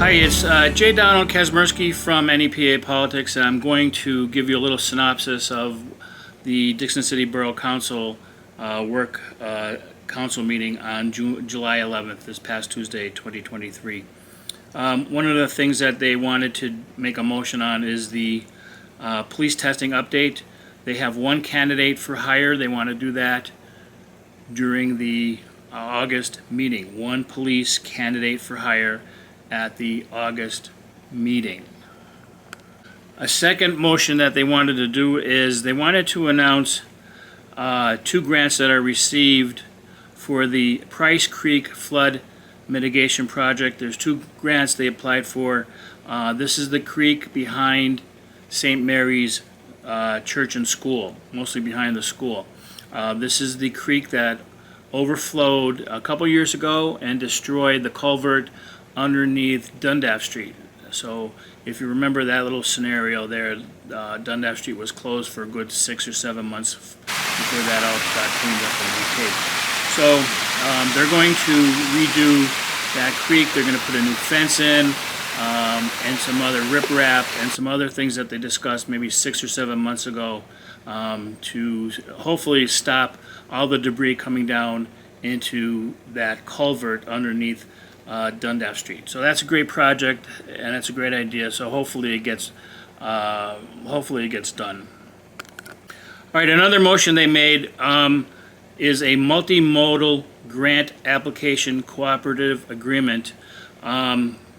Hi, it's J. Donald Kazmersky from NEPA Politics, and I'm going to give you a little synopsis of the Dickson City Borough Council council meeting on July 11th, this past Tuesday, 2023. One of the things that they wanted to make a motion on is the police testing update. They have one candidate for hire. They want to do that during the August meeting. One police candidate for hire at the August meeting. A second motion that they wanted to do is they wanted to announce two grants that are received for the Price Creek Flood Mitigation Project. There's two grants they applied for. This is the creek behind St. Mary's Church and School, mostly behind the school. This is the creek that overflowed a couple years ago and destroyed the culvert underneath Dundas Street. So if you remember that little scenario there, Dundas Street was closed for a good 6 or 7 months before that all got cleaned up and repaved. So they're going to redo that creek. They're going to put a new fence in and some other riprap and some other things that they discussed maybe 6 or 7 months ago to hopefully stop all the debris coming down into that culvert underneath Dundas Street. So that's a great project and it's a great idea. So hopefully it gets done. All right, another motion they made is a multimodal grant application cooperative agreement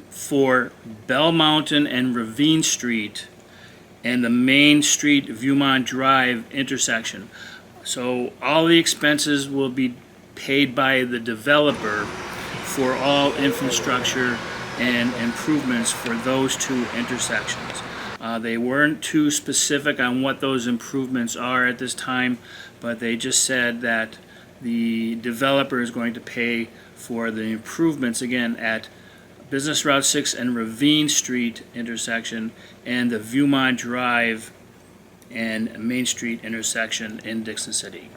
for Bell Mountain and Ravine Street and the Main Street Viewmont Drive intersection. So all the expenses will be paid by the developer for all infrastructure and improvements for those two intersections. They weren't too specific on what those improvements are at this time, but they just said that the developer is going to pay for the improvements again at Business Route 6 and Ravine Street intersection and the Viewmont Drive and Main Street intersection in Dickson City.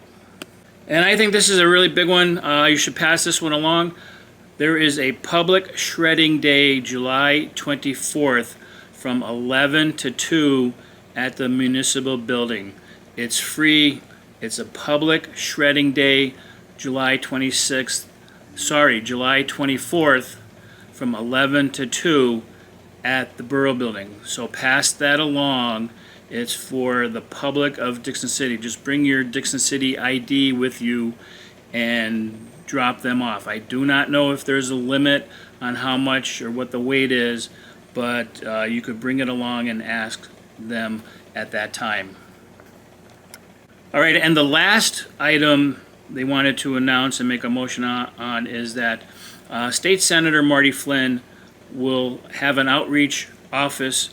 And I think this is a really big one. You should pass this one along. There is a public shredding day July 24th from 11 to 2 at the municipal building. It's free. It's a public shredding day July 24th from 11 to 2 at the Borough building. So pass that along. It's for the public of Dickson City. Just bring your Dickson City ID with you and drop them off. I do not know if there's a limit on how much or what the weight is, but you could bring it along and ask them at that time. All right, and the last item they wanted to announce and make a motion on is that State Senator Marty Flynn will have an outreach office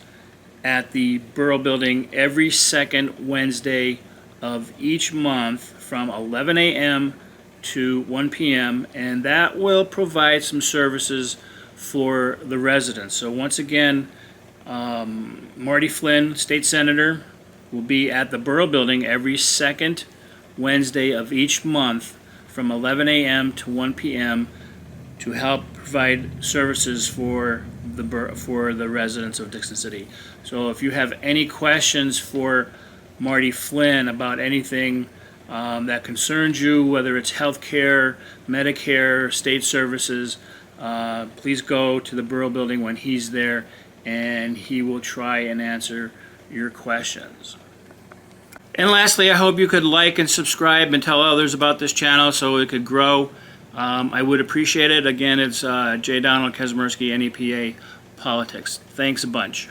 at the Borough building every second Wednesday of each month from 11 a.m. to 1 p.m. and that will provide some services for the residents. So once again, Marty Flynn, State Senator, will be at the Borough building every second Wednesday of each month from 11 a.m. to 1 p.m. to help provide services for the residents of Dickson City. So if you have any questions for Marty Flynn about anything that concerns you, whether it's healthcare, Medicare, state services, please go to the Borough building when he's there and he will try and answer your questions. And lastly, I hope you could like and subscribe and tell others about this channel so it could grow. I would appreciate it. Again, it's J. Donald Kazmersky, NEPA Politics. Thanks a bunch.